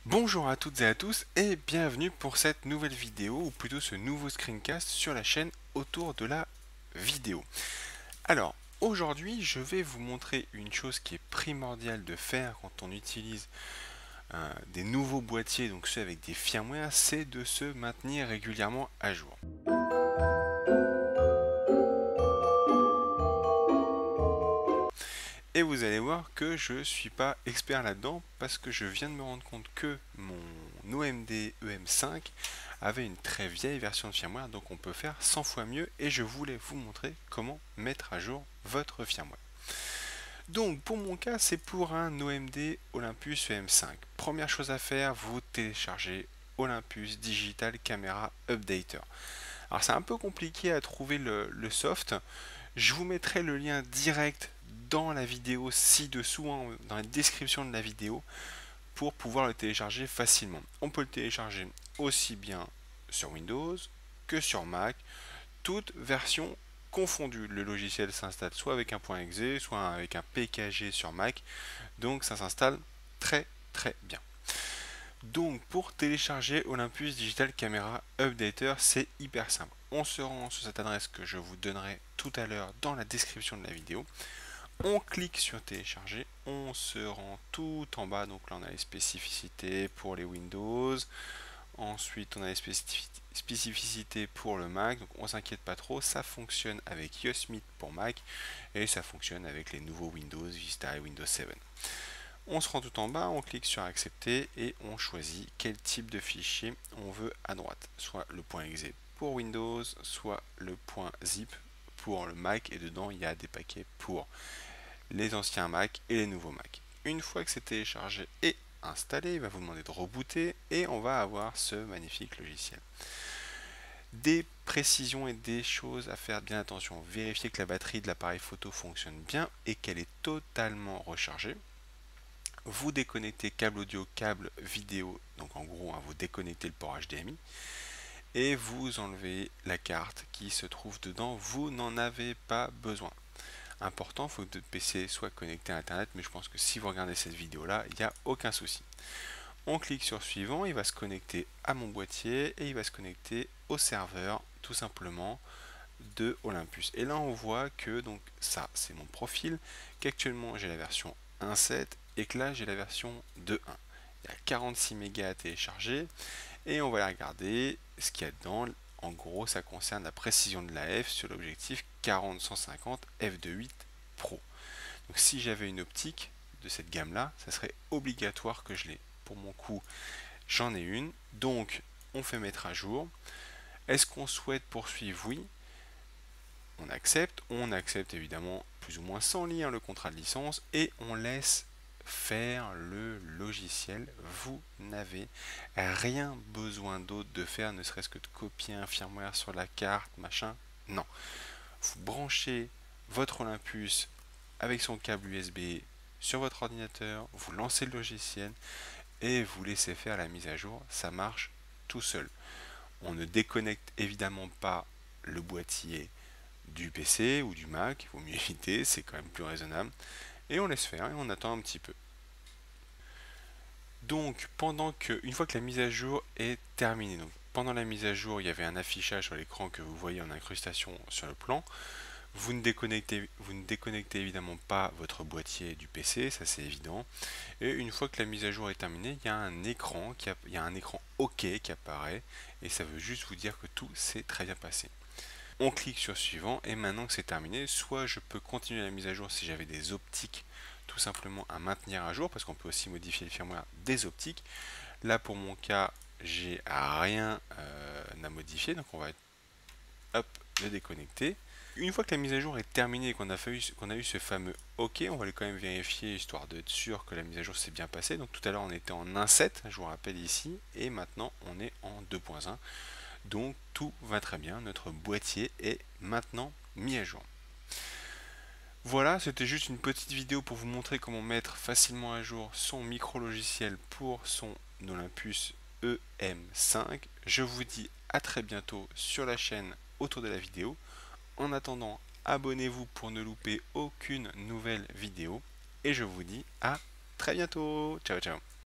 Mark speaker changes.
Speaker 1: Bonjour à toutes et à tous et bienvenue pour cette nouvelle vidéo ou plutôt ce nouveau screencast sur la chaîne autour de la vidéo. Alors aujourd'hui je vais vous montrer une chose qui est primordiale de faire quand on utilise des nouveaux boîtiers, donc ceux avec des firmware, c'est de se maintenir régulièrement à jour. Et vous allez voir que je ne suis pas expert là-dedans parce que je viens de me rendre compte que mon OMD EM5 avait une très vieille version de firmware, donc on peut faire 100 fois mieux et je voulais vous montrer comment mettre à jour votre firmware. Donc pour mon cas, c'est pour un OMD Olympus EM5. Première chose à faire, vous téléchargez Olympus Digital Camera Updater. Alors c'est un peu compliqué à trouver le soft. Je vous mettrai le lien direct dans la vidéo ci-dessous, dans la description de la vidéo, pour pouvoir le télécharger facilement. On peut le télécharger aussi bien sur Windows que sur Mac, toutes versions confondues. Le logiciel s'installe soit avec un .exe, soit avec un PKG sur Mac, donc ça s'installe très très bien. Donc pour télécharger Olympus Digital Camera Updater, c'est hyper simple. On se rend sur cette adresse que je vous donnerai tout à l'heure dans la description de la vidéo. On clique sur télécharger, on se rend tout en bas, donc là on a les spécificités pour les Windows, ensuite on a les spécificités pour le Mac, donc on s'inquiète pas trop, ça fonctionne avec Yosemite pour Mac et ça fonctionne avec les nouveaux Windows, Vista et Windows 7. On se rend tout en bas, on clique sur accepter et on choisit quel type de fichier on veut à droite, soit le .exe pour Windows, soit le .zip pour le Mac, et dedans il y a des paquets pour les anciens Mac et les nouveaux Mac. Une fois que c'est téléchargé et installé, il va vous demander de rebooter et on va avoir ce magnifique logiciel. Des précisions et des choses à faire bien attention. Vérifiez que la batterie de l'appareil photo fonctionne bien et qu'elle est totalement rechargée. Vous déconnectez câble audio, câble vidéo, donc en gros vous déconnectez le port HDMI et vous enlevez la carte qui se trouve dedans, vous n'en avez pas besoin. Important, il faut que votre PC soit connecté à internet, mais je pense que si vous regardez cette vidéo là, il n'y a aucun souci. On clique sur suivant, il va se connecter à mon boîtier et il va se connecter au serveur tout simplement de Olympus. Et là on voit que donc ça c'est mon profil, qu'actuellement j'ai la version 1.7 et que là j'ai la version 2.1. Il y a 46 mégas à télécharger et on va regarder ce qu'il y a dedans. En gros, ça concerne la précision de la F sur l'objectif 40-150 f2.8 Pro. Donc si j'avais une optique de cette gamme là, ça serait obligatoire que je l'ai. Pour mon coup, j'en ai une. Donc on fait mettre à jour. Est-ce qu'on souhaite poursuivre? Oui. On accepte évidemment plus ou moins sans lire le contrat de licence et on laisse faire le logiciel. Vous n'avez rien besoin d'autre de faire, ne serait-ce que de copier un firmware sur la carte, machin. Non. Vous branchez votre Olympus avec son câble USB sur votre ordinateur, vous lancez le logiciel et vous laissez faire la mise à jour. Ça marche tout seul. On ne déconnecte évidemment pas le boîtier du PC ou du Mac, il vaut mieux éviter, c'est quand même plus raisonnable. Et on laisse faire et on attend un petit peu. Donc une fois que la mise à jour est terminée, donc pendant la mise à jour il y avait un affichage sur l'écran que vous voyez en incrustation sur le plan. Vous ne déconnectez évidemment pas votre boîtier du PC, ça c'est évident. Et une fois que la mise à jour est terminée, il y a un écran OK qui apparaît et ça veut juste vous dire que tout s'est très bien passé. On clique sur suivant et maintenant que c'est terminé, soit je peux continuer la mise à jour si j'avais des optiques tout simplement à maintenir à jour, parce qu'on peut aussi modifier le firmware des optiques. Là pour mon cas, j'ai rien à modifier, donc on va le déconnecter. Une fois que la mise à jour est terminée et qu'on a eu ce fameux OK, on va quand même vérifier histoire d'être sûr que la mise à jour s'est bien passée. Donc tout à l'heure on était en 1.7, je vous rappelle ici, et maintenant on est en 2.1. Donc tout va très bien, notre boîtier est maintenant mis à jour. Voilà, c'était juste une petite vidéo pour vous montrer comment mettre facilement à jour son micro-logiciel pour son Olympus EM5. Je vous dis à très bientôt sur la chaîne autour de la vidéo. En attendant, abonnez-vous pour ne louper aucune nouvelle vidéo. Et je vous dis à très bientôt. Ciao, ciao.